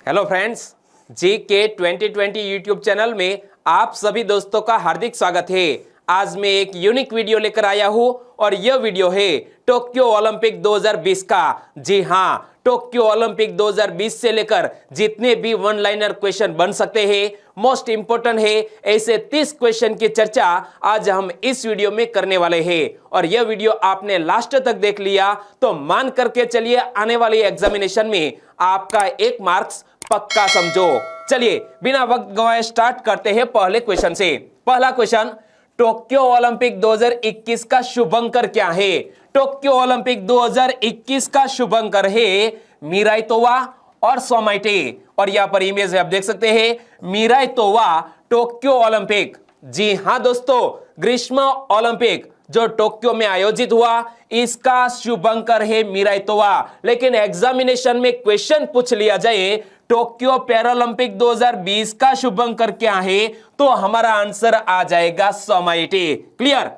Hello friends, GK 2020 YouTube channel में आप सभी दोस्तों का हार्दिक स्वागत है। आज मैं एक यूनिक वीडियो लेकर आया हूं और यह वीडियो है टोक्यो ओलंपिक 2020 का। जी हाँ, टोक्यो ओलंपिक 2020 से लेकर जितने भी वन लाइनर क्वेश्चन बन सकते हैं, मोस्ट इंपोर्टेंट है, ऐसे 30 क्वेश्चन की चर्चा आज हम इस वीडियो में करने वाले हैं। और यह वीडियो आपने लास्ट तक देख लिया तो मान करके चलिए आने वाली एग्जामिनेशन में आपका 1 मार्क्स पक्का समझो। चलिए बिना वक्त गवाए स्टार्ट करते हैं पहले क्वेश्चन से। पहला क्वेश्चन, टोक्यो ओलंपिक 2021 का शुभंकर क्या है? टोक्यो ओलंपिक 2021 का शुभंकर है मीराई तोवा और सोमाइटे। और यहां पर इमेज आप देख सकते हैं, मीराई तोवा टोक्यो ओलंपिक। जी हां दोस्तों, ग्रीष्म ओलंपिक जो टोक्यो में आयोजित हुआ, इसका शुभंकर है मीराई तोवा। लेकिन एग्जामिनेशन में क्वेश्चन पूछ लिया जाए टोक्यो पैरालंपिक 2020 का शुभंकर क्या है, तो हमारा आंसर आ जाएगा सोमाइटे। क्लियर।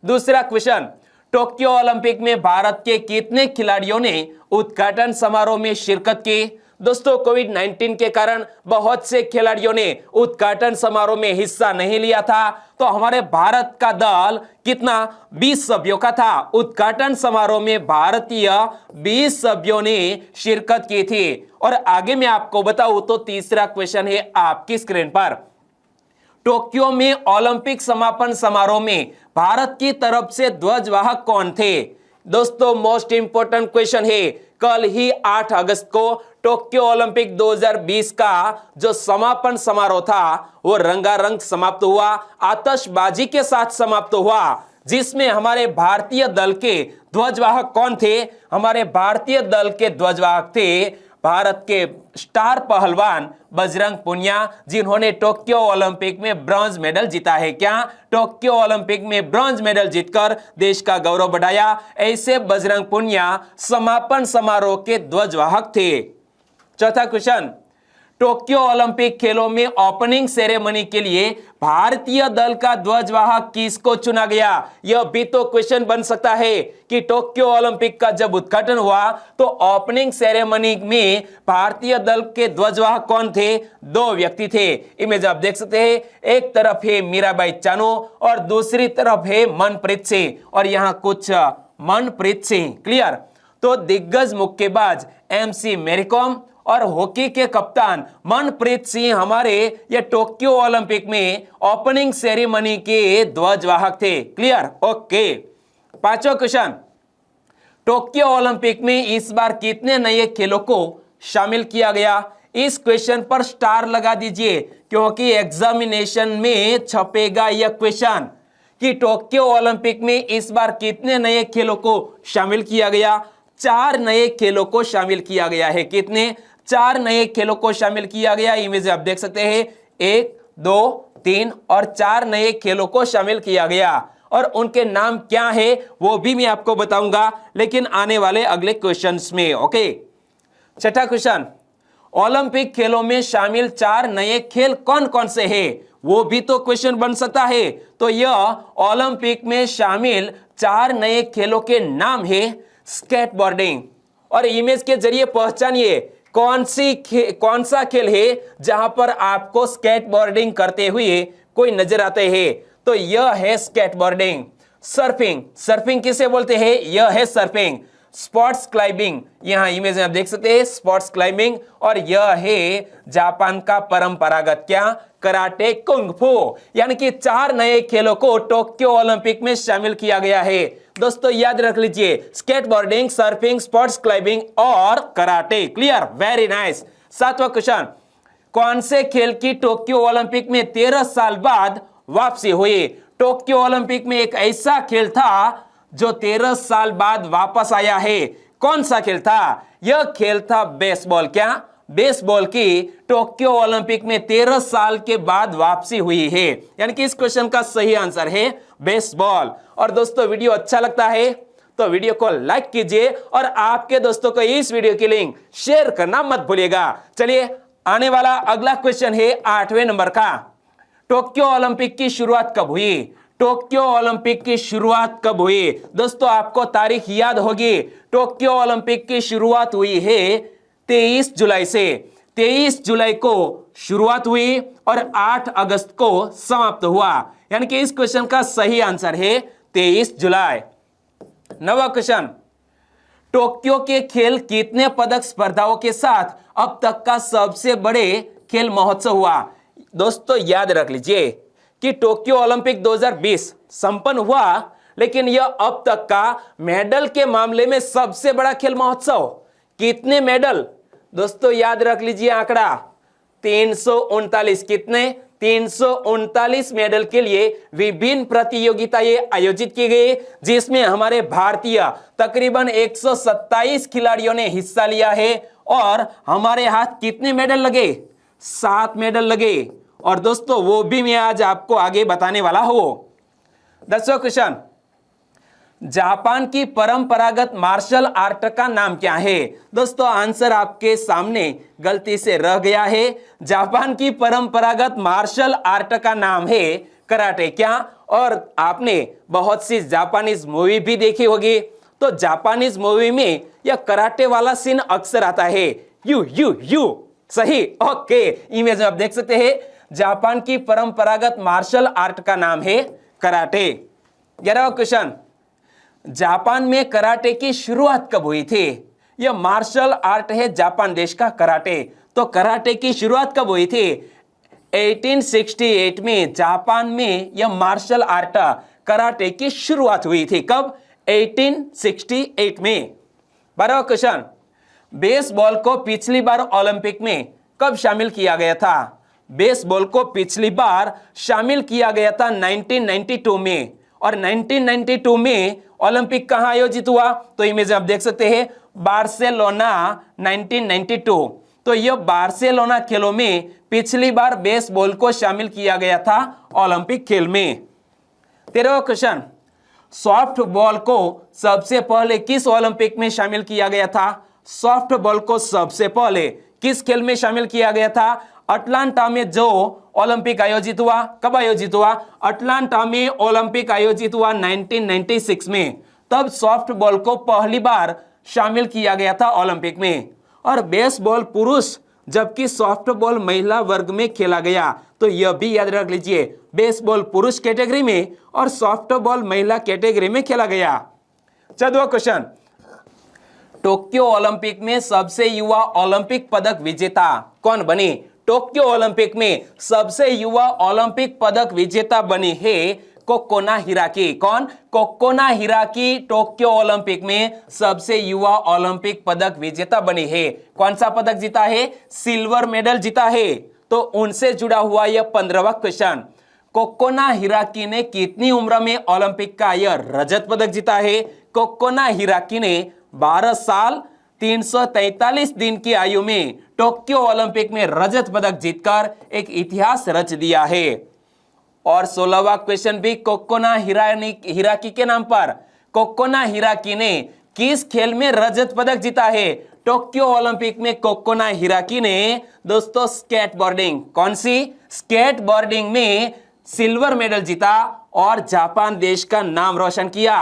दूसरा क्वेश्चन, टोक्यो ओलंपिक में भारत के कितने खिलाड़ियों ने उद्घाटन समारोह में शिरकत की? दोस्तों, कोविड-19 के कारण बहुत से खिलाड़ियों ने उद्घाटन समारोह में हिस्सा नहीं लिया था, तो हमारे भारत का दल कितना? 20 सभ्यों का था। उद्घाटन समारोह में भारतीय 20 सभ्यों ने शिरकत की थी। और आगे मैं आपको बताऊं तो तीसरा क्वेश्चन है आपकी स्क्रीन पर। टोक्यो में ओलंपिक समापन समारोह में भारत की तरफ से ध्वजवाहक कौन थे? दोस्तों, मोस्ट इंपोर्टेंट क्वेश्चन है। कल ही 8 अगस्त को टोक्यो ओलंपिक 2020 का जो समापन समारोह था वो रंगारंग समाप्त हुआ, आतशबाजी के साथ समाप्त हुआ, जिसमें हमारे भारतीय दल के ध्वजवाहक कौन थे? हमारे भारतीय दल के ध्वजवाहक थे भारत के स्टार पहलवान बजरंग पुनिया, जिन्होंने टोक्यो ओलंपिक में ब्रॉन्ज मेडल जीता है। क्या? टोक्यो ओलंपिक में ब्रॉन्ज मेडल जीतकर देश का गौरव बढ़ाया। ऐसे बजरंग पुनिया समापन समारोह के ध्वजवाहक थे। चौथा क्वेश्चन, टोक्यो ओलंपिक खेलों में ओपनिंग सेरेमनी के लिए भारतीय दल का ध्वजवाहक किसको चुना गया? यह भी तो क्वेश्चन बन सकता है कि टोक्यो ओलंपिक का जब उद्घाटन हुआ तो ओपनिंग सेरेमनी में भारतीय दल के ध्वजवाहक कौन थे? 2 व्यक्ति थे। इमेज आप देख सकते हैं, एक तरफ है मीराबाई चानू और दूसरी तरफ है मनप्रीत सिंह। और यहां कुछ मनप्रीत सिंह। क्लियर। तो दिग्गज मुक्केबाज MC मैरीकॉम और हॉकी के कप्तान मनप्रीत सिंह हमारे ये टोक्यो ओलंपिक में ओपनिंग सेरेमनी के ध्वजवाहक थे। क्लियर। ओके। पांचवा क्वेश्चन, टोक्यो ओलंपिक में इस बार कितने नए खेलों को शामिल किया गया? इस क्वेश्चन पर स्टार लगा दीजिए, क्योंकि एग्जामिनेशन में छपेगा यह क्वेश्चन कि टोक्यो ओलंपिक में इस बार कितने नए खेलों को शामिल किया गया? 4 नए खेलों को शामिल किया गया है। कितने? 4 नए खेलों को शामिल किया गया। इमेज आप देख सकते हैं, 1, 2, 3 और 4 नए खेलों को शामिल किया गया। और उनके नाम क्या है वो भी मैं आपको बताऊंगा, लेकिन आने वाले अगले क्वेश्चंस में। ओके। छठा क्वेश्चन, ओलंपिक खेलों में शामिल 4 नए खेल कौन कौन से हैं? वो भी तो क्वेश्चन बन सकता है। तो यह ओलंपिक में शामिल 4 नए खेलों के नाम है स्केटबोर्डिंग। और इमेज के जरिए पहचानिए कौन सा खेल है जहां पर आपको स्केटबोर्डिंग करते हुए कोई नजर आते हैं? तो यह है स्केटबोर्डिंग। सर्फिंग, सर्फिंग किसे बोलते हैं? यह है सर्फिंग। स्पोर्ट्स क्लाइंबिंग, यहां इमेज में आप देख सकते हैं स्पोर्ट्स क्लाइंबिंग। और यह है जापान का परंपरागत क्या? कराटे कुंग फू। यानी कि 4 नए खेलों को टोक्यो ओलंपिक में शामिल किया गया है। दोस्तों याद रख लीजिए, स्केटबोर्डिंग, सर्फिंग, स्पोर्ट्स क्लाइंबिंग और कराटे। क्लियर। Very nice. 7वां क्वेश्चन, कौन से खेल की टोक्यो ओलंपिक में 13 साल बाद वापसी हुई? टोक्यो ओलंपिक में एक ऐसा खेल था जो 13 साल बाद वापस आया है। कौन सा खेल था? यह खेल था बेसबॉल। क्या? बेसबॉल की टोक्यो ओलंपिक में 13 साल के बाद वापसी हुई है। यानी कि इस क्वेश्चन का सही आंसर है बेसबॉल। और दोस्तों वीडियो अच्छा लगता है तो वीडियो को लाइक कीजिए और आपके दोस्तों को इस वीडियो की लिंक शेयर करना मत भूलिएगा। चलिए आने वाला अगला क्वेश्चन है 8वें नंबर का। टोक्यो ओलंपिक की शुरुआत कब हुई? टोक्यो ओलंपिक की शुरुआत कब हुई? दोस्तों आपको तारीख याद होगी। टोक्यो ओलंपिक की शुरुआत हुई है 23 जुलाई से। 23 जुलाई को शुरुआत हुई और 8 अगस्त को समाप्त हुआ, यानी कि इस क्वेश्चन का सही आंसर है 23 जुलाई। नवा क्वेश्चन, टोक्यो के खेल कितने पदक स्पर्धाओं के साथ अब तक का सबसे बड़े खेल महोत्सव हुआ? दोस्तों याद रख लीजिए कि टोक्यो ओलंपिक 2020 संपन्न हुआ, लेकिन यह अब तक का मेडल के मामले में सबसे बड़ा खेल महोत्सव। कितने मेडल? दोस्तों याद रख लीजिए आंकड़ा 339। कितने? 339 मेडल के लिए विभिन्न प्रतियोगिताएं आयोजित की गई, जिसमें हमारे भारतीय तकरीबन 127 खिलाड़ियों ने हिस्सा लिया है। और हमारे हाथ कितने मेडल लगे? 7 मेडल लगे। और दोस्तों वो भी मैं आज आपको आगे बताने वाला हूं। 10वां क्वेश्चन, जापान की परंपरागत मार्शल आर्ट का नाम क्या है? दोस्तों आंसर आपके सामने गलती से रह गया है। जापान की परंपरागत मार्शल आर्ट का नाम है कराटे। क्या? और आपने बहुत सी जापानीज मूवी भी देखी होगी, तो जापानीज मूवी में यह कराटे वाला सीन अक्सर आता है, यू यू यू। सही, ओके। इमेज में आप देख सकते हैं, जापान की परंपरागत मार्शल आर्ट का नाम है कराटे। 11वां क्वेश्चन, जापान में कराटे की शुरुआत कब हुई थी? यह मार्शल आर्ट है जापान देश का कराटे, तो कराटे की शुरुआत कब हुई थी? 1868 में जापान में यह मार्शल आर्ट कराटे की शुरुआत हुई थी। कब? 1868 में। 12वां क्वेश्चन, बेसबॉल को पिछली बार ओलंपिक में कब शामिल किया गया था? बेसबॉल को पिछली बार शामिल किया गया था 1992 में। और 1992 में ओलंपिक कहां आयोजित हुआ? तो इमेज आप देख सकते हैं, बार्सिलोना 1992। तो यह बार्सिलोना खेलों में पिछली बार बेसबॉल को शामिल किया गया था ओलंपिक खेल में। 13वां क्वेश्चन, सॉफ्ट बॉल को सबसे पहले किस ओलंपिक में शामिल किया गया था? सॉफ्ट बॉल को सबसे पहले किस खेल में शामिल किया गया था? अटलांटा में जो ओलंपिक आयोजित हुआ। कब आयोजित हुआ? अटलांटा में ओलंपिक आयोजित हुआ 1996 में। तब सॉफ्ट बॉल को पहली बार शामिल किया गया था ओलंपिक में। और बेसबॉल पुरुष जबकि सॉफ्ट बॉल महिला वर्ग में खेला गया, तो यह भी याद रख लीजिए, बेसबॉल पुरुष कैटेगरी में और सॉफ्ट बॉल महिला कैटेगरी में खेला गया। 14वां क्वेश्चन, टोक्यो ओलंपिक में सबसे युवा ओलंपिक पदक विजेता कौन बनी? टोक्यो ओलंपिक में सबसे युवा ओलंपिक पदक विजेता बनी है कोकोना हिराकी। कौन? कोकोना हिराकी टोक्यो ओलंपिक में सबसे युवा ओलंपिक पदक विजेता बनी है। कौन सा पदक जीता है? सिल्वर मेडल जीता है। तो उनसे जुड़ा हुआ यह 15वां क्वेश्चन, कोकोना हिराकी ने कितनी उम्र में ओलंपिक का यह रजत पदक जीता है? कोकोना हिराकी ने 12 साल 343 दिन की आयु में टोक्यो ओलंपिक में रजत पदक जीतकर एक इतिहास रच दिया है। और 16वां क्वेश्चन भी कोकोना हिराकी के नाम पर। कोकोना हिराकी ने किस खेल में रजत पदक जीता है? टोक्यो ओलंपिक में कोकोना हिराकी ने दोस्तों स्केटबोर्डिंग, कौन सी? स्केटबोर्डिंग में सिल्वर मेडल जीता और जापान देश का नाम रोशन किया।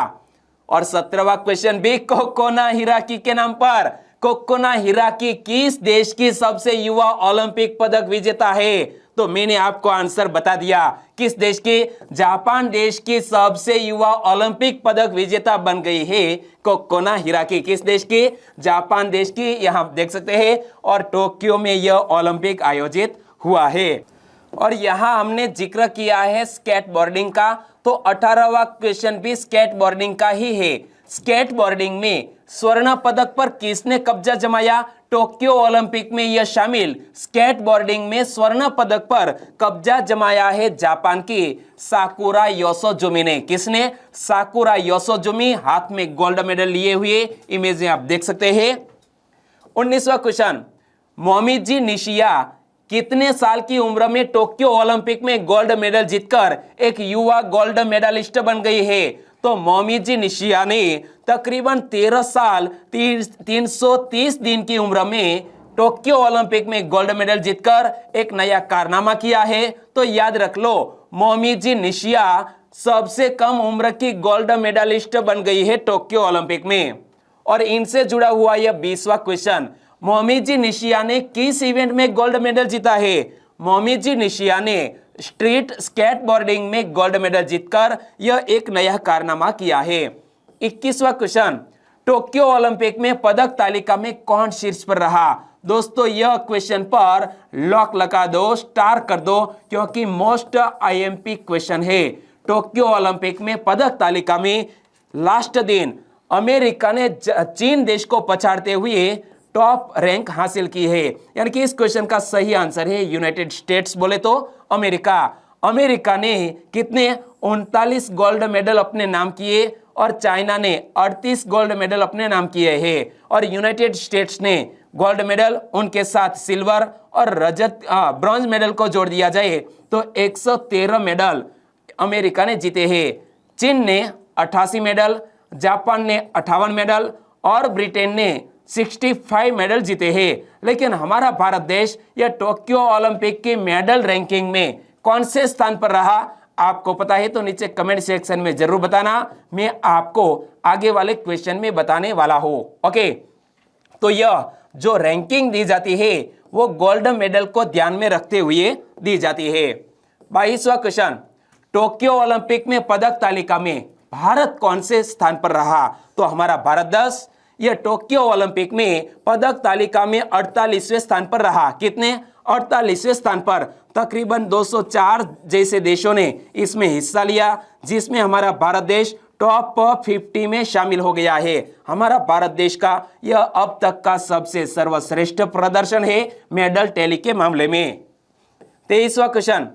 और 17वां क्वेश्चन भी कोकोना हिराकी के नाम पर। कोकोना हिराकी किस देश की सबसे युवा ओलंपिक पदक विजेता है? तो मैंने आपको आंसर बता दिया, किस देश की? जापान देश की सबसे युवा ओलंपिक पदक विजेता बन गई है कोकोना हिराकी। किस देश की? जापान देश की। यहां देख सकते हैं, और टोक्यो में यह ओलंपिक आयोजित हुआ है। और यहां हमने जिक्र किया है स्केटबोर्डिंग का, तो 18वां क्वेश्चन भी स्केटबोर्डिंग का ही है। स्केटबोर्डिंग में स्वर्ण पदक पर किसने कब्जा जमाया? टोक्यो ओलंपिक में यह शामिल स्केटबोर्डिंग में स्वर्ण पदक पर कब्जा जमाया है जापान की साकुरा योसोजुमी ने। किसने? साकुरा योसोजुमी, हाथ में गोल्ड मेडल लिए हुए, इमेज में आप देख सकते हैं। 19वां क्वेश्चन, मोमिजी निशिया कितने साल की उम्र में टोक्यो ओलंपिक में गोल्ड मेडल जीतकर एक युवा गोल्ड मेडलिस्ट बन गई है? तो मोमिजी निशिया ने तकरीबन 13 साल 330 दिन की उम्र में टोक्यो ओलंपिक में गोल्ड मेडल जीतकर एक नया कारनामा किया है। तो याद रख लो, मोमिजी निशिया सबसे कम उम्र की गोल्ड मेडलिस्ट बन गई है टोक्यो ओलंपिक में। और इनसे जुड़ा हुआ यह 20वां क्वेश्चन, मोमिजी निशिया ने किस इवेंट में गोल्ड मेडल जीता है? मोमिजी निशिया ने स्ट्रीट स्केटबोर्डिंग में गोल्ड मेडल जीतकर यह एक नया कारनामा किया है। 21वां क्वेश्चन, टोक्यो ओलंपिक में पदक तालिका में कौन शीर्ष पर रहा? दोस्तों यह क्वेश्चन पर लॉक लगा दो, स्टार कर दो, क्योंकि मोस्ट आईएमपी क्वेश्चन है। टोक्यो ओलंपिक में पदक तालिका में लास्ट दिन अमेरिका ने चीन देश को पछाड़ते हुए टॉप रैंक हासिल की है। यानी कि इस क्वेश्चन का सही आंसर है यूनाइटेड स्टेट्स, बोले तो अमेरिका। अमेरिका ने कितने 39 गोल्ड मेडल अपने नाम किए और चाइना ने 38 गोल्ड मेडल अपने नाम किए हैं। और यूनाइटेड स्टेट्स ने गोल्ड मेडल, उनके साथ सिल्वर और रजत ब्रॉन्ज मेडल को जोड़ दिया जाए तो 113 मेडल अमेरिका ने जीते हैं। चीन ने 88 मेडल, जापान ने 58 मेडल और ब्रिटेन ने 65 मेडल जीते हैं। लेकिन हमारा भारत देश यह टोक्यो ओलंपिक की मेडल रैंकिंग में कौन से स्थान पर रहा? आपको पता है तो नीचे कमेंट सेक्शन में जरूर बताना, मैं आपको आगे वाले क्वेश्चन में बताने वाला हूं। ओके, तो यह जो रैंकिंग दी जाती है वो गोल्ड मेडल को ध्यान में रखते हुए दी जाती है। 22वां क्वेश्चन, टोक्यो ओलंपिक में पदक तालिका में भारत कौन से स्थान पर रहा? तो हमारा भारत देश यह टोक्यो ओलंपिक में पदक तालिका में 48वें स्थान पर रहा। कितने? 48वें स्थान पर। तकरीबन 204 जैसे देशों ने इसमें हिस्सा लिया, जिसमें हमारा भारत देश टॉप 50 में शामिल हो गया है। हमारा भारत देश का यह अब तक का सबसे सर्वश्रेष्ठ प्रदर्शन है मेडल टैली के मामले में। 23वां क्वेश्चन,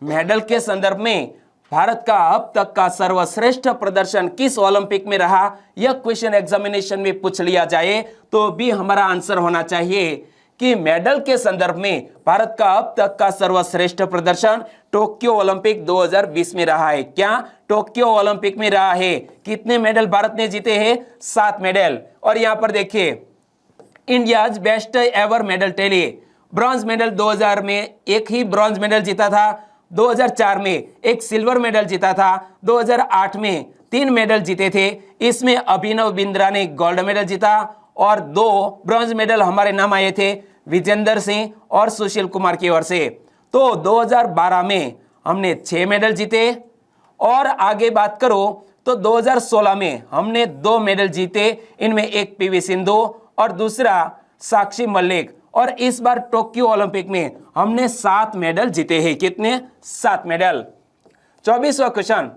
मेडल के संदर्भ में भारत का अब तक का सर्वश्रेष्ठ प्रदर्शन किस ओलंपिक में रहा? यह क्वेश्चन एग्जामिनेशन में पूछ लिया जाए तो भी हमारा आंसर होना चाहिए कि मेडल के संदर्भ में भारत का अब तक का सर्वश्रेष्ठ प्रदर्शन टोक्यो ओलंपिक 2020 में रहा है। क्या? टोक्यो ओलंपिक में रहा है। कितने मेडल भारत ने जीते हैं? 7 मेडल। और यहां पर देखिए, India's best ever medal tally, bronze medal 2000 में एक ही ब्रॉन्ज मेडल जीता था, 2004 में एक सिल्वर मेडल जीता था, 2008 में 3 मेडल जीते थे, इसमें अभिनव बिंद्रा ने गोल्ड मेडल जीता और 2 ब्रॉन्ज मेडल हमारे नाम आए थे, विजेंदर सिंह और सुशील कुमार की ओर से। तो 2012 में हमने 6 मेडल जीते। और आगे बात करो तो 2016 में हमने 2 मेडल जीते, इनमें एक पीवी सिंधु और दूसरा साक्षी मलिक। और इस बार टोक्यो ओलंपिक में हमने 7 मेडल जीते हैं। कितने? 7 मेडल। 24वां क्वेश्चन,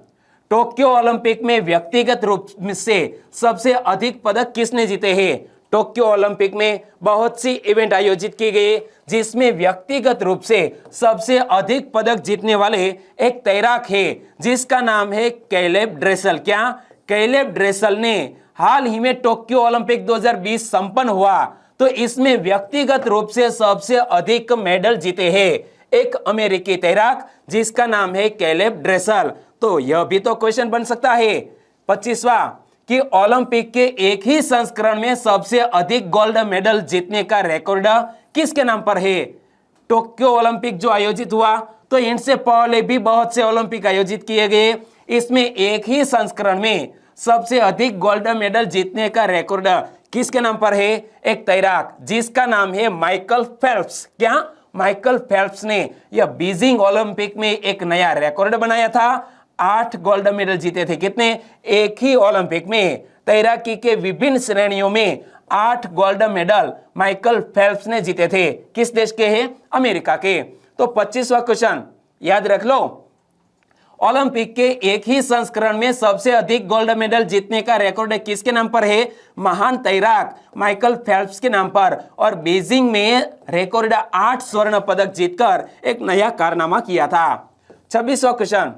टोक्यो ओलंपिक में व्यक्तिगत रूप से सबसे अधिक पदक किसने जीते हैं? टोक्यो ओलंपिक में बहुत सी इवेंट आयोजित की गई जिसमें व्यक्तिगत रूप से सबसे अधिक पदक जीतने वाले एक तैराक है जिसका नाम है कैलेब ड्रेसल। क्या? कैलेब ड्रेसल ने हाल ही में टोक्यो ओलंपिक 2020 संपन्न हुआ तो इसमें व्यक्तिगत रूप से सबसे अधिक मेडल जीते हैं एक अमेरिकी तैराक जिसका नाम है कैलेब ड्रेसल। तो यह भी तो क्वेश्चन बन सकता है। 25वां कि ओलंपिक के एक ही संस्करण में सबसे अधिक गोल्ड मेडल जीतने का रिकॉर्ड किसके नाम पर है? टोक्यो ओलंपिक जो आयोजित हुआ तो इनसे पहले भी बहुत से ओलंपिक आयोजित किए गए, इसमें एक ही संस्करण में सबसे अधिक गोल्ड मेडल जीतने का रिकॉर्ड किसके नाम पर है? एक तैराक जिसका नाम है माइकल फेल्प्स। क्या? माइकल फेल्प्स ने यह बीजिंग ओलंपिक में एक नया रिकॉर्ड बनाया था। 8 गोल्ड मेडल जीते थे। कितने? एक ही ओलंपिक में तैराकी के विभिन्न श्रेणियों में 8 गोल्ड मेडल माइकल फेल्प्स ने जीते थे। किस देश के हैं? अमेरिका के। तो 25वां क्वेश्चन याद रख लो, ओलंपिक के एक ही संस्करण में सबसे अधिक गोल्ड मेडल जीतने का रिकॉर्ड किसके नाम पर है? महान तैराक माइकल फेल्प्स के नाम पर। और बीजिंग में रिकॉर्ड 8 स्वर्ण पदक जीतकर एक नया कारनामा किया था। 26वां क्वेश्चन,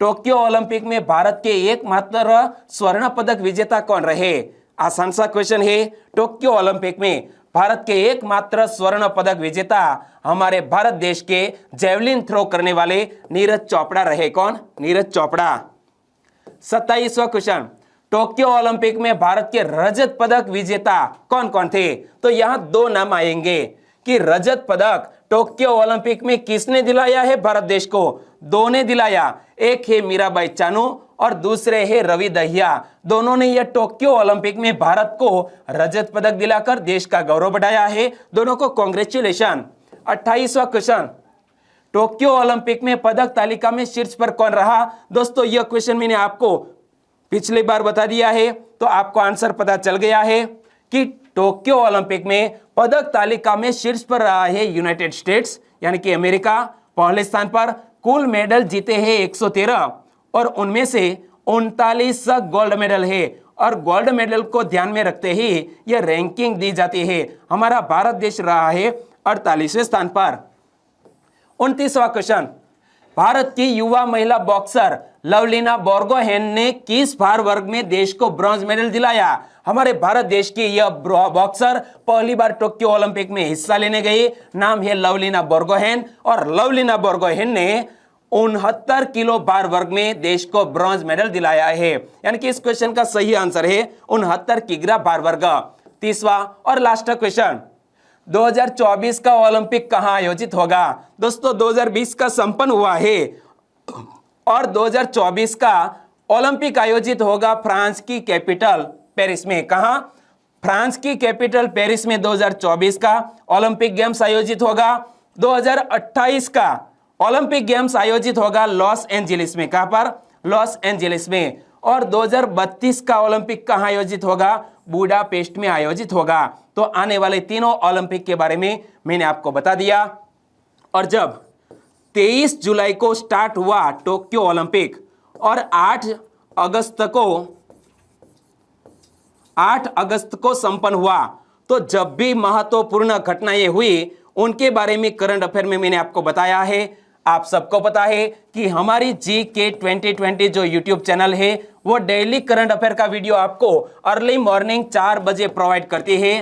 टोक्यो ओलंपिक में भारत के एकमात्र स्वर्ण पदक विजेता कौन रहे? आसान सा क्वेश्चन है। टोक्यो ओलंपिक में भारत के एकमात्र स्वर्ण पदक विजेता हमारे भारत देश के जेवलिन थ्रो करने वाले नीरज चोपड़ा रहे। कौन? नीरज चोपड़ा। 27वां क्वेश्चन, टोक्यो ओलंपिक में भारत के रजत पदक विजेता कौन कौन थे? तो यहां 2 नाम आएंगे कि रजत पदक टोक्यो ओलंपिक में किसने दिलाया है भारत देश को? 2 ने दिलाया, एक है मीराबाई चानू और दूसरे हैं रवि दहिया। दोनों ने यह टोक्यो ओलंपिक में भारत को रजत पदक दिलाकर देश का गौरव बढ़ाया है। दोनों को कांग्रेचुलेशन। 28वां क्वेश्चन, टोक्यो ओलंपिक में पदक तालिका में शीर्ष पर कौन रहा? दोस्तों यह क्वेश्चन मैंने आपको पिछली बार बता दिया है, तो आपको आंसर पता चल गया है कि टोक्यो ओलंपिक में पदक तालिका में शीर्ष पर रहा है यूनाइटेड स्टेट्स यानी कि अमेरिका पहले स्थान पर। कुल मेडल जीते हैं 113 और उनमें से 39 गोल्ड मेडल है। और गोल्ड मेडल को ध्यान में रखते ही यह रैंकिंग दी जाती है। हमारा भारत देश रहा है 48वें स्थान पर। 29वां क्वेश्चन, भारत की युवा महिला बॉक्सर लवलीना बोर्गोहेन ने किस भार वर्ग में देश को ब्रॉन्ज मेडल दिलाया? हमारे भारत देश की यह बॉक्सर पहली बार टोक्यो ओलंपिक में हिस्सा लेने गई। नाम है लवलीना बोर्गोहेन और लवलीना बोर्गोहेन ने 69 किलो भार वर्ग में देश को ब्रॉन्ज मेडल दिलाया है। यानी कि इस क्वेश्चन का सही आंसर है 69 किग्रा भार वर्ग। 30वां और लास्ट क्वेश्चन, 2024 का ओलंपिक कहां आयोजित होगा? दोस्तों 2020 का संपन्न हुआ है और 2024 का ओलंपिक आयोजित होगा फ्रांस की कैपिटल पेरिस में। कहां? फ्रांस की कैपिटल पेरिस में 2024 का ओलंपिक गेम्स आयोजित होगा। 2028 का ओलंपिक गेम्स आयोजित होगा लॉस एंजलिस में। कहां पर? लॉस एंजलिस में। और 2032 का ओलंपिक कहां आयोजित होगा? बुडापेस्ट में आयोजित होगा। तो आने वाले तीनों ओलंपिक के बारे में मैंने आपको बता दिया। और जब 23 जुलाई को स्टार्ट हुआ टोक्यो ओलंपिक और 8 अगस्त को संपन्न हुआ, तो जब भी महत्वपूर्ण घटनाएं हुई उनके बारे में करंट अफेयर में मैंने आपको बताया है। आप सबको पता है कि हमारी GK 2020 जो यूट्यूब चैनल है वो डेली करंट अफेयर का वीडियो आपको अर्ली मॉर्निंग 4 बजे प्रोवाइड करती है।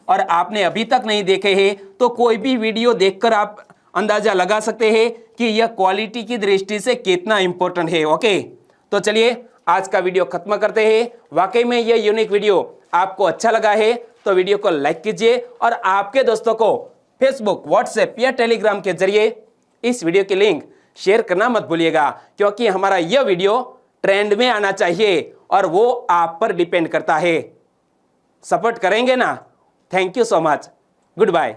और आपने अभी तक नहीं देखे हैं तो कोई भी वीडियो देखकर आप अंदाजा लगा सकते हैं कि यह क्वालिटी की दृष्टि से कितना इंपॉर्टेंट है। ओके, तो चलिए आज का वीडियो खत्म करते हैं। वाकई में यह यूनिक वीडियो आपको अच्छा लगा है तो वीडियो को लाइक कीजिए और आपके दोस्तों को फेसबुक, व्हाट्सएप या टेलीग्राम के जरिए इस वीडियो की लिंक शेयर करना मत भूलिएगा, क्योंकि हमारा यह वीडियो ट्रेंड में आना चाहिए और वो आप पर डिपेंड करता है। सपोर्ट करेंगे ना? Thank you so much. Good bye.